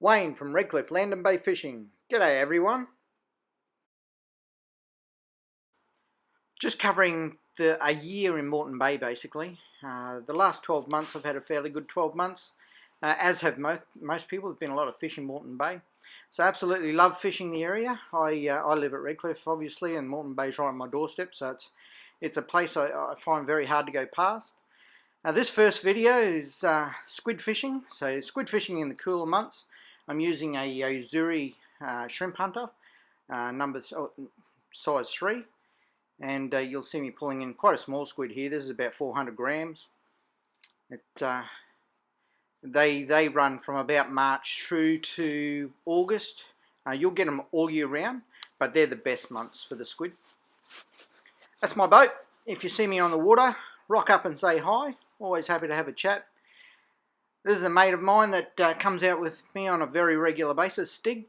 Wayne from Redcliffe Land and Bay Fishing. G'day everyone. Just covering a year in Moreton Bay basically. The last 12 months I've had a fairly good 12 months, as have most people. There's been a lot of fish in Moreton Bay. So absolutely love fishing the area. I live at Redcliffe obviously, and Moreton Bay's right on my doorstep, so it's a place I find very hard to go past. This first video is squid fishing. So squid fishing in the cooler months. I'm using a Zuri shrimp hunter, size 3, and you'll see me pulling in quite a small squid here. This is about 400 grams. They run from about March through to August. You'll get them all year round, but they're the best months for the squid. That's my boat. If you see me on the water, rock up and say hi. Always happy to have a chat. This is a mate of mine that comes out with me on a very regular basis, Stig.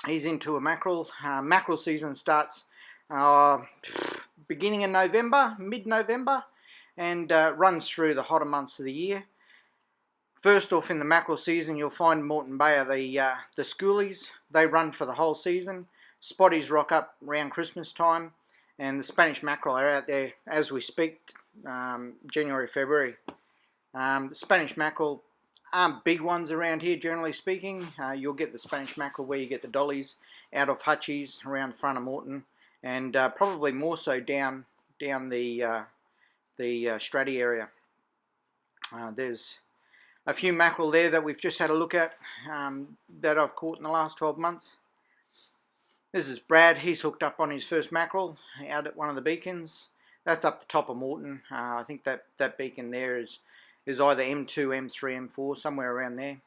He's into a mackerel. Mackerel season starts beginning in November, mid-November, and runs through the hotter months of the year. First off, in the mackerel season, you'll find Moreton Bay are the schoolies. They run for the whole season. Spotties rock up around Christmas time, and the Spanish mackerel are out there as we speak, January, February. The Spanish mackerel aren't big ones around here, generally speaking. You'll get the Spanish mackerel where you get the dollies out of hutchies around the front of Moreton, and probably more so down the Stratty area. There's a few mackerel there that we've just had a look at that I've caught in the last 12 months. This is Brad. He's hooked up on his first mackerel out at one of the beacons. That's up the top of Moreton. I think that beacon there is either M2, M3, M4, somewhere around there.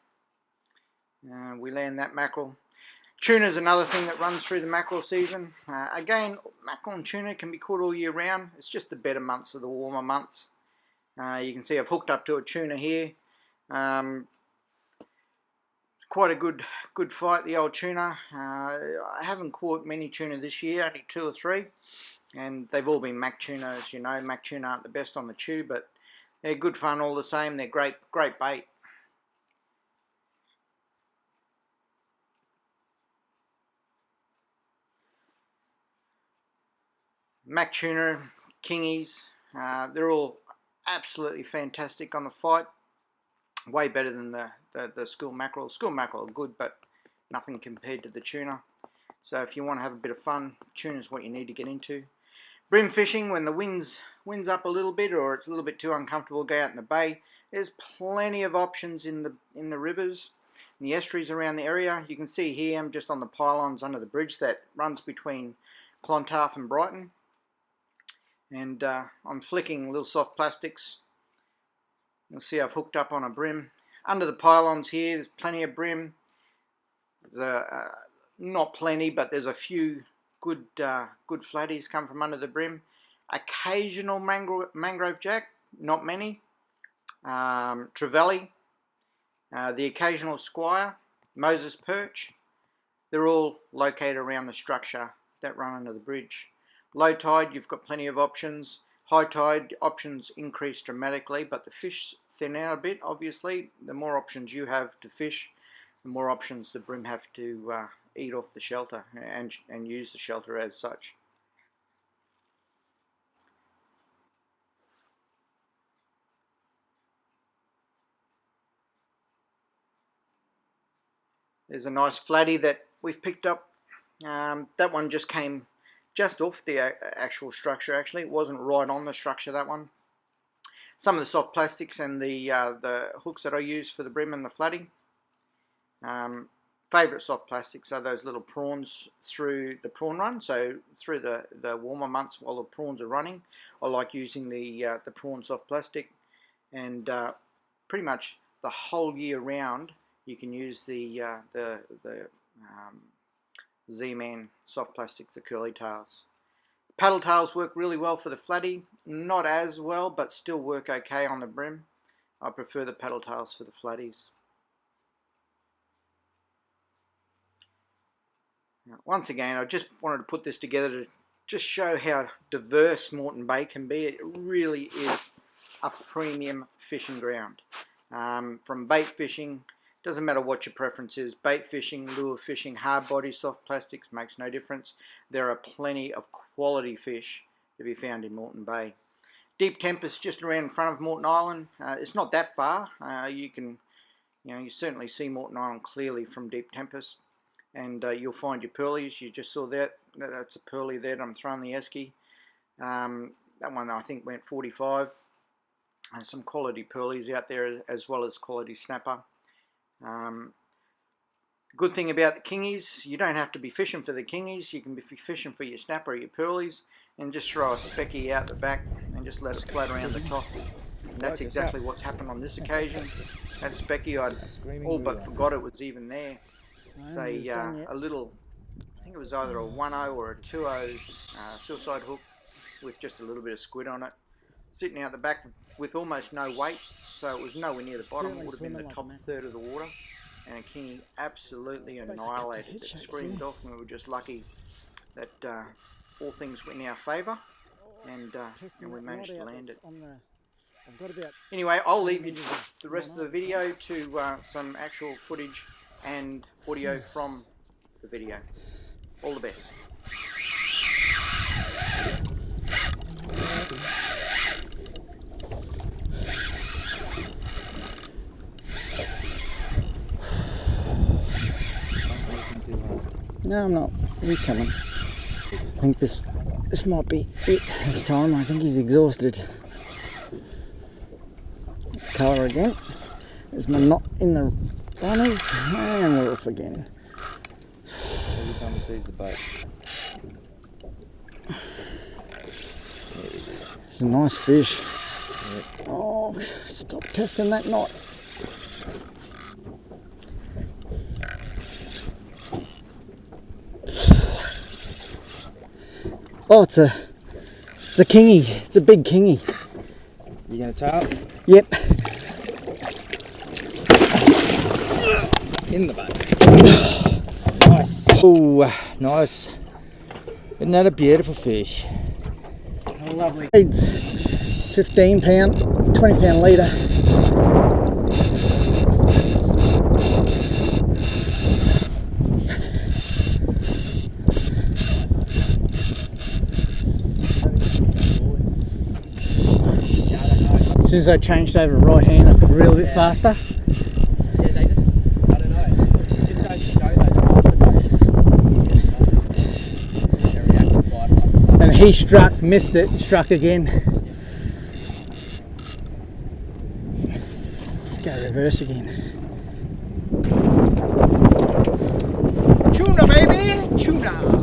We land that mackerel. Tuna is another thing that runs through the mackerel season. Again, mackerel and tuna can be caught all year round. It's just the better months of the warmer months. You can see I've hooked up to a tuna here. Quite a good fight, the old tuna. I haven't caught many tuna this year, only 2 or 3. And they've all been mac tuna, as you know. Mac tuna aren't the best on the tube, but they're good fun all the same. They're great bait. Mac tuna, kingies, they're all absolutely fantastic on the fight. Way better than the school mackerel. School mackerel are good, but nothing compared to the tuna. So if you want to have a bit of fun, tuna is what you need to get into. Brim fishing, when the wind's up a little bit or it's a little bit too uncomfortable, go out in the bay. There's plenty of options in the rivers, in the estuaries around the area. You can see here I'm just on the pylons under the bridge that runs between Clontarf and Brighton, and I'm flicking little soft plastics. You'll see I've hooked up on a brim. Under the pylons here, there's plenty of brim. There's not plenty, but there's a few good flatties come from under the brim. Occasional mangrove jack, not many. Trevally, the occasional squire, Moses perch. They're all located around the structure that run under the bridge. Low tide, you've got plenty of options. High tide, options increase dramatically, but the fish thin out a bit, obviously. The more options you have to fish, the more options the brim have to eat off the shelter and use the shelter as such. There's a nice flatty that we've picked up. That one just came just off the actual structure. Actually, it wasn't right on the structure, that one. Some of the soft plastics and the hooks that I use for the brim and the flatty. Favourite soft plastics are those little prawns through the prawn run. So through the warmer months while the prawns are running, I like using the prawn soft plastic. And pretty much the whole year round, you can use the Z-Man soft plastics, the curly tails. Paddle tails work really well for the flatty, not as well, but still work okay on the brim. I prefer the paddle tails for the flatties. Now, once again, I just wanted to put this together to just show how diverse Moreton Bay can be. It really is a premium fishing ground. From bait fishing Doesn't matter what your preference is. Bait fishing, lure fishing, hard body, soft plastics, makes no difference. There are plenty of quality fish to be found in Moreton Bay. Deep Tempest just around in front of Moreton Island. It's not that far. You certainly see Moreton Island clearly from Deep Tempest, and you'll find your pearlies. You just saw that. That's a pearlie there that I'm throwing the esky. That one I think went 45. And some quality pearlies out there as well as quality snapper. Good thing about the kingies, you don't have to be fishing for the kingies. You can be fishing for your snapper or your pearlies, and just throw a specky out the back and just let it float around the top. And that's exactly what's happened on this occasion. That specky, I all but forgot it was even there. It's a little, I think it was either a 1.0 or a 2.0 suicide hook with just a little bit of squid on it, sitting out the back with almost no weight, so it was nowhere near the bottom. It would have been the top third of the water, and a kingy absolutely annihilated it. Screamed off, and we were just lucky that all things went in our favour, and we managed to land it. Anyway, I'll leave you the rest of the video to some actual footage and audio from the video. All the best. No, I'm not. He's coming. I think this might be it this time. I think he's exhausted. Let's colour again. There's my knot in the runners, and we're off again. Every time he sees the boat. It's a nice fish. Yep. Oh, stop testing that knot. Oh, it's a kingy. It's a big kingy. You gonna tail? Yep. In the boat. Nice. Oh, nice. Isn't that a beautiful fish? Oh, lovely. It's 15 pound, 20 pound leader. As soon as I changed over to right hand, I could reel a bit faster. Yeah, they just, I don't know, it just goes to show though, And he struck, missed it, struck again. Let's go reverse again. Tuna, baby! Tuna!